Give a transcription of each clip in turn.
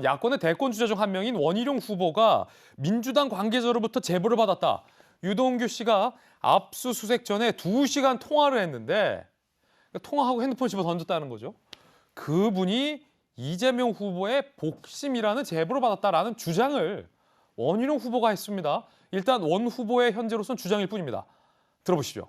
야권의 대권 주자 중 한 명인 원희룡 후보가 민주당 관계자로부터 제보를 받았다. 유동규 씨가 압수수색 전에 2시간 통화를 했는데 통화하고 핸드폰 집어 던졌다는 거죠. 그분이 이재명 후보의 복심이라는 제보를 받았다라는 주장을 원희룡 후보가 했습니다. 일단 원 후보의 현재로선 주장일 뿐입니다. 들어보시죠.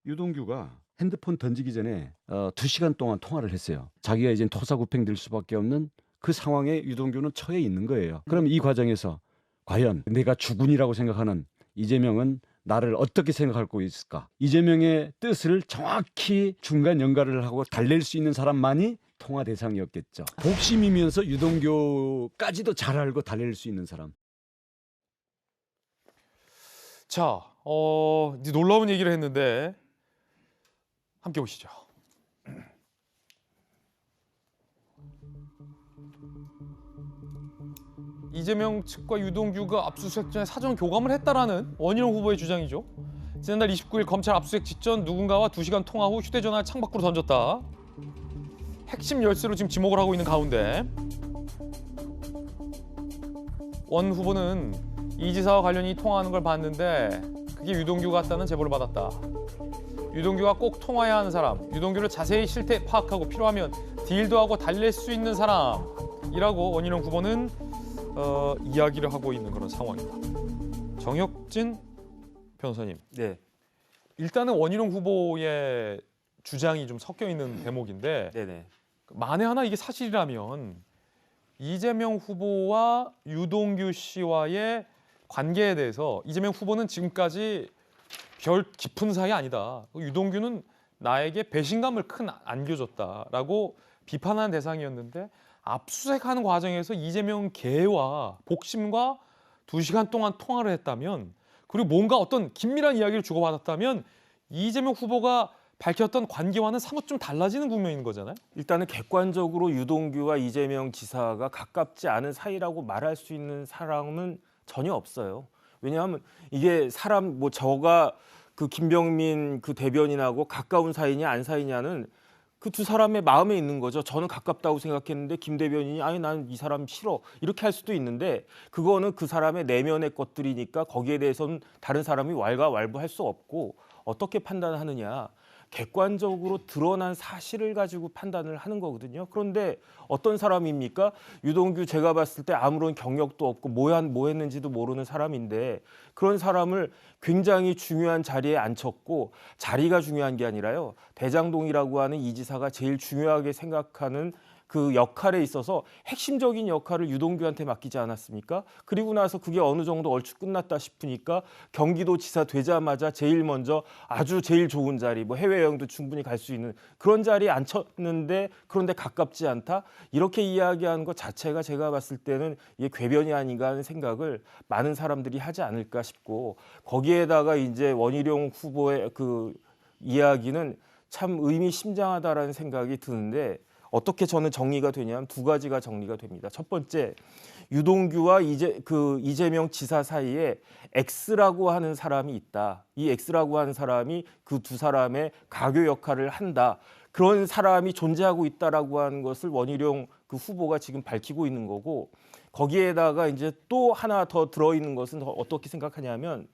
유동규가 핸드폰 던지기 전에 2시간 동안 통화를 했어요. 자기가 이제 토사구팽될 수밖에 없는 그 상황에 유동규는 처해 있는 거예요. 그럼 이 과정에서 과연 내가 주군이라고 생각하는 이재명은 나를 어떻게 생각하고 있을까? 이재명의 뜻을 정확히 중간 연결을 하고 달랠 수 있는 사람만이 통화 대상이었겠죠. 복심이면서 유동규까지도 잘 알고 달랠 수 있는 사람. 자, 이제 놀라운 얘기를 했는데 함께 보시죠. 이재명 측과 유동규가 압수수색 전에 사전 교감을 했다라는 원희룡 후보의 주장이죠. 지난달 29일 검찰 압수수색 직전 누군가와 2시간 통화 후 휴대전화를 창밖으로 던졌다. 핵심 열쇠로 지금 지목을 하고 있는 가운데 원 후보는 이 지사와 관련이 통화하는 걸 봤는데 그게 유동규가 같다는 제보를 받았다. 유동규가 꼭 통화해야 하는 사람, 유동규를 자세히 실태 파악하고 필요하면 딜도 하고 달랠 수 있는 사람이라고 원희룡 후보는 이야기를 하고 있는 그런 상황입니다. 정혁진 변호사님, 네, 일단은 원희룡 후보의 주장이 좀 섞여 있는 대목인데 네네. 만에 하나 이게 사실이라면 이재명 후보와 유동규 씨와의 관계에 대해서 이재명 후보는 지금까지 별 깊은 사이 아니다. 유동규는 나에게 배신감을 큰 안겨줬다라고 비판하는 대상이었는데 압수수색하는 과정에서 이재명 계와 복심과 2시간 동안 통화를 했다면 그리고 뭔가 어떤 긴밀한 이야기를 주고받았다면 이재명 후보가 밝혔던 관계와는 사뭇 좀 달라지는 국면인 거잖아요. 일단은 객관적으로 유동규와 이재명 지사가 가깝지 않은 사이라고 말할 수 있는 사람은 전혀 없어요. 왜냐하면 이게 사람 뭐 저가 그 김병민 그 대변인하고 가까운 사이냐 안 사이냐는 그 두 사람의 마음에 있는 거죠. 저는 가깝다고 생각했는데 김 대변인이 아니 난 이 사람 싫어 이렇게 할 수도 있는데 그거는 그 사람의 내면의 것들이니까 거기에 대해서는 다른 사람이 왈가왈부할 수 없고 어떻게 판단하느냐. 객관적으로 드러난 사실을 가지고 판단을 하는 거거든요. 그런데 어떤 사람입니까? 유동규 제가 봤을 때 아무런 경력도 없고 뭐 했는지도 모르는 사람인데 그런 사람을 굉장히 중요한 자리에 앉혔고 자리가 중요한 게 아니라요. 대장동이라고 하는 이 지사가 제일 중요하게 생각하는 그 역할에 있어서 핵심적인 역할을 유동규한테 맡기지 않았습니까? 그리고 나서 그게 어느 정도 얼추 끝났다 싶으니까 경기도 지사 되자마자 제일 먼저 아주 제일 좋은 자리, 뭐 해외여행도 충분히 갈 수 있는 그런 자리에 앉혔는데 그런데 가깝지 않다? 이렇게 이야기하는 것 자체가 제가 봤을 때는 이게 궤변이 아닌가 하는 생각을 많은 사람들이 하지 않을까 싶고 거기에다가 이제 원희룡 후보의 그 이야기는 참 의미심장하다라는 생각이 드는데 어떻게 저는 정리가 되냐면 두 가지가 정리가 됩니다. 첫 번째, 유동규와 이재명 지사 사이에 X라고 하는 사람이 있다. 이 X라고 하는 사람이 그 두 사람의 가교 역할을 한다. 그런 사람이 존재하고 있다라고 하는 것을 원희룡 그 후보가 지금 밝히고 있는 거고 거기에다가 이제 또 하나 더 들어있는 것은 어떻게 생각하냐면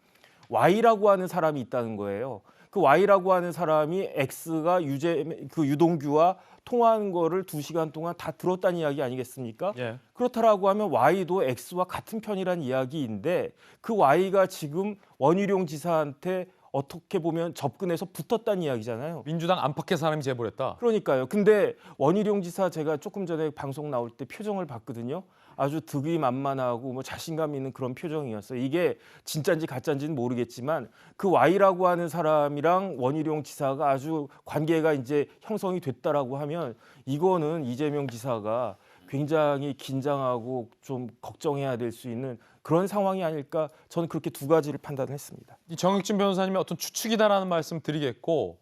Y라고 하는 사람이 있다는 거예요. 그 Y라고 하는 사람이 X가 유동규와 통화하는 거를 2시간 동안 다 들었다는 이야기 아니겠습니까? 예. 그렇다라고 하면 Y도 X와 같은 편이라는 이야기인데 그 Y가 지금 원희룡 지사한테 어떻게 보면 접근해서 붙었다는 이야기잖아요. 민주당 안팎의 사람이 제보를 했다. 그러니까요. 근데 원희룡 지사 제가 조금 전에 방송 나올 때 표정을 봤거든요. 아주 득이 만만하고 뭐 자신감 있는 그런 표정이었어요. 이게 진짜인지 가짜인지는 모르겠지만 그 Y라고 하는 사람이랑 원희룡 지사가 아주 관계가 이제 형성이 됐다라고 하면 이거는 이재명 지사가 굉장히 긴장하고 좀 걱정해야 될 수 있는 그런 상황이 아닐까 저는 그렇게 두 가지를 판단했습니다. 이 정혁진 변호사님의 어떤 추측이다라는 말씀 드리겠고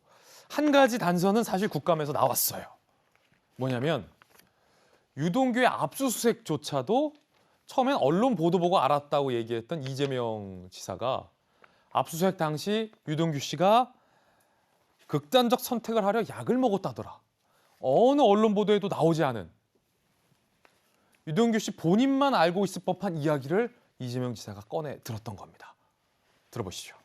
한 가지 단서는 사실 국감에서 나왔어요. 뭐냐면 유동규의 압수수색조차도 처음엔 언론 보도 보고 알았다고 얘기했던 이재명 지사가 압수수색 당시 유동규 씨가 극단적 선택을 하려 약을 먹었다더라. 어느 언론 보도에도 나오지 않은 유동규 씨 본인만 알고 있을 법한 이야기를 이재명 지사가 꺼내 들었던 겁니다. 들어보시죠.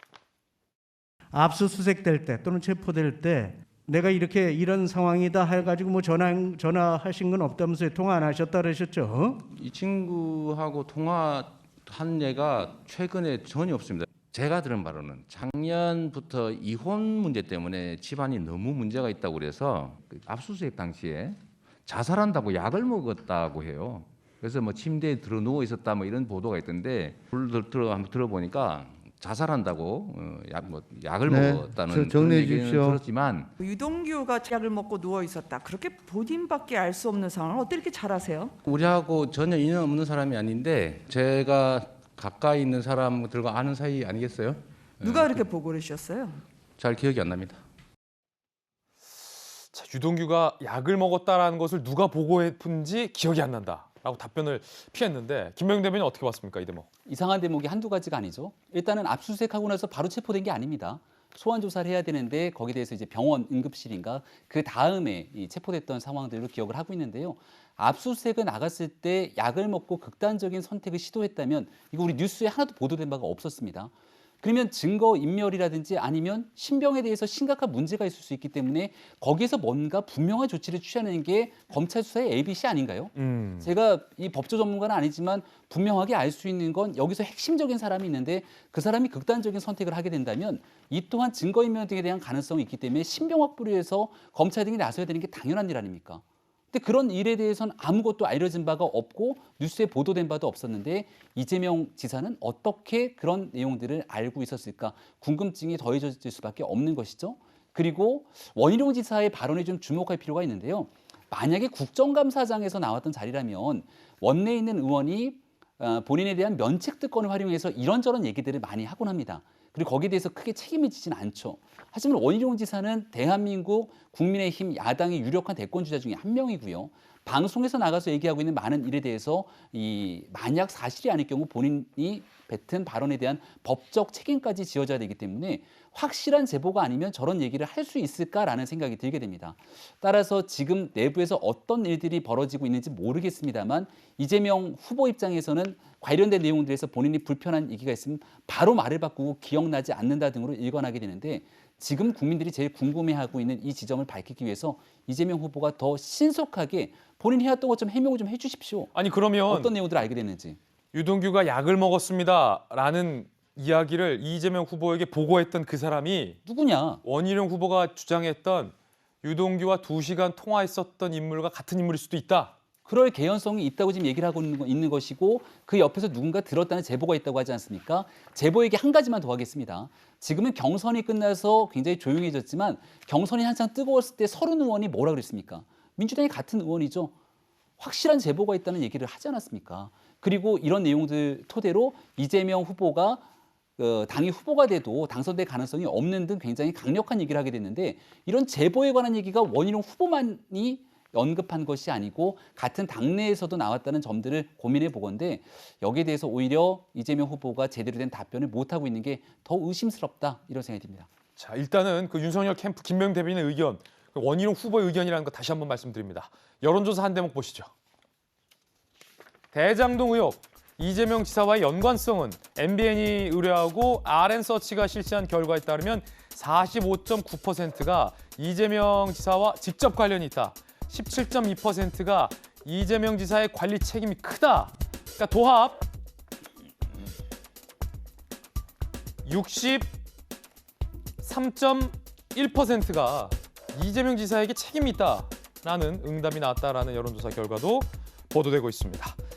압수수색될 때 또는 체포될 때 내가 이렇게 이런 상황이다 해가지고 뭐 전화하신 건 없다면서요? 통화 안 하셨다 그러셨죠? 이 친구하고 통화한 예가 최근에 전혀 없습니다. 제가 들은 바로는 작년부터 이혼 문제 때문에 집안이 너무 문제가 있다고 그래서 그 압수수색 당시에 자살한다고 약을 먹었다고 해요. 그래서 뭐 침대에 들어 누워 있었다 뭐 이런 보도가 있던데 한번 들어보니까 자살한다고 약을 먹었다는 정리해 그런 얘기는 주십시오. 들었지만 유동규가 약을 먹고 누워 있었다. 그렇게 본인밖에 알 수 없는 상황을 어떻게 이렇게 잘 아세요? 우리하고 전혀 인연 없는 사람이 아닌데 제가 가까이 있는 사람들과 아는 사이 아니겠어요? 누가 그렇게 보고를 주셨어요? 잘 기억이 안 납니다. 자, 유동규가 약을 먹었다라는 것을 누가 보고했는지 기억이 안 난다라고 답변을 피했는데 김명희 대변인 어떻게 봤습니까, 이 대목? 이상한 대목이 한두 가지가 아니죠. 일단은 압수수색하고 나서 바로 체포된 게 아닙니다. 소환 조사를 해야 되는데 거기에 대해서 이제 병원 응급실인가 그 다음에 이 체포됐던 상황들로 기억을 하고 있는데요. 압수수색을 나갔을 때 약을 먹고 극단적인 선택을 시도했다면 이거 우리 뉴스에 하나도 보도된 바가 없었습니다. 그러면 증거 인멸이라든지 아니면 신병에 대해서 심각한 문제가 있을 수 있기 때문에 거기에서 뭔가 분명한 조치를 취하는 게 검찰 수사의 ABC 아닌가요? 제가 이 법조 전문가는 아니지만 분명하게 알 수 있는 건 여기서 핵심적인 사람이 있는데 그 사람이 극단적인 선택을 하게 된다면 이 또한 증거인멸 등에 대한 가능성이 있기 때문에 신병 확보를 위해서 검찰 등이 나서야 되는 게 당연한 일 아닙니까? 근데 그런 일에 대해서는 아무것도 알려진 바가 없고 뉴스에 보도된 바도 없었는데 이재명 지사는 어떻게 그런 내용들을 알고 있었을까 궁금증이 더해질 수밖에 없는 것이죠. 그리고 원희룡 지사의 발언에 좀 주목할 필요가 있는데요. 만약에 국정감사장에서 나왔던 자리라면 원내에 있는 의원이 본인에 대한 면책특권을 활용해서 이런저런 얘기들을 많이 하곤 합니다. 그리고 거기에 대해서 크게 책임을 지진 않죠. 하지만 원희룡 지사는 대한민국 국민의힘 야당의 유력한 대권주자 중에 한 명이고요. 방송에서 나가서 얘기하고 있는 많은 일에 대해서 이 만약 사실이 아닐 경우 본인이 뱉은 발언에 대한 법적 책임까지 지어져야 되기 때문에 확실한 제보가 아니면 저런 얘기를 할 수 있을까라는 생각이 들게 됩니다. 따라서 지금 내부에서 어떤 일들이 벌어지고 있는지 모르겠습니다만 이재명 후보 입장에서는 관련된 내용들에서 본인이 불편한 얘기가 있으면 바로 말을 바꾸고 기억나지 않는다 등으로 일관하게 되는데 지금 국민들이 제일 궁금해하고 있는 이 지점을 밝히기 위해서 이재명 후보가 더 신속하게 본인이 해왔던 것 좀 해명을 좀 해주십시오. 아니 그러면 어떤 내용들을 알게 됐는지. 유동규가 약을 먹었습니다라는 이야기를 이재명 후보에게 보고했던 그 사람이 누구냐? 원희룡 후보가 주장했던 유동규와 2시간 통화했었던 인물과 같은 인물일 수도 있다. 그럴 개연성이 있다고 지금 얘기를 하고 있는 것이고 그 옆에서 누군가 들었다는 제보가 있다고 하지 않습니까? 제보에게 한 가지만 더 하겠습니다. 지금은 경선이 끝나서 굉장히 조용해졌지만 경선이 한창 뜨거웠을 때 서른 의원이 뭐라 그랬습니까? 민주당이 같은 의원이죠. 확실한 제보가 있다는 얘기를 하지 않았습니까? 그리고 이런 내용들 토대로 이재명 후보가 당이 후보가 돼도 당선될 가능성이 없는 등 굉장히 강력한 얘기를 하게 됐는데 이런 제보에 관한 얘기가 원희룡 후보만이 언급한 것이 아니고 같은 당내에서도 나왔다는 점들을 고민해 보건데 여기에 대해서 오히려 이재명 후보가 제대로 된 답변을 못하고 있는 게 더 의심스럽다 이런 생각이 듭니다. 자, 일단은 그 윤석열 캠프 김명희 대변인의 의견, 그 원희룡 후보의 의견이라는 거 다시 한번 말씀드립니다. 여론조사 한 대목 보시죠. 대장동 의혹, 이재명 지사와의 연관성은 MBN이 의뢰하고 RN서치가 실시한 결과에 따르면 45.9%가 이재명 지사와 직접 관련이 있다. 17.2%가 이재명 지사의 관리 책임이 크다. 그러니까 도합 63.1%가 이재명 지사에게 책임이 있다라는 응답이 나왔다라는 여론조사 결과도 보도되고 있습니다.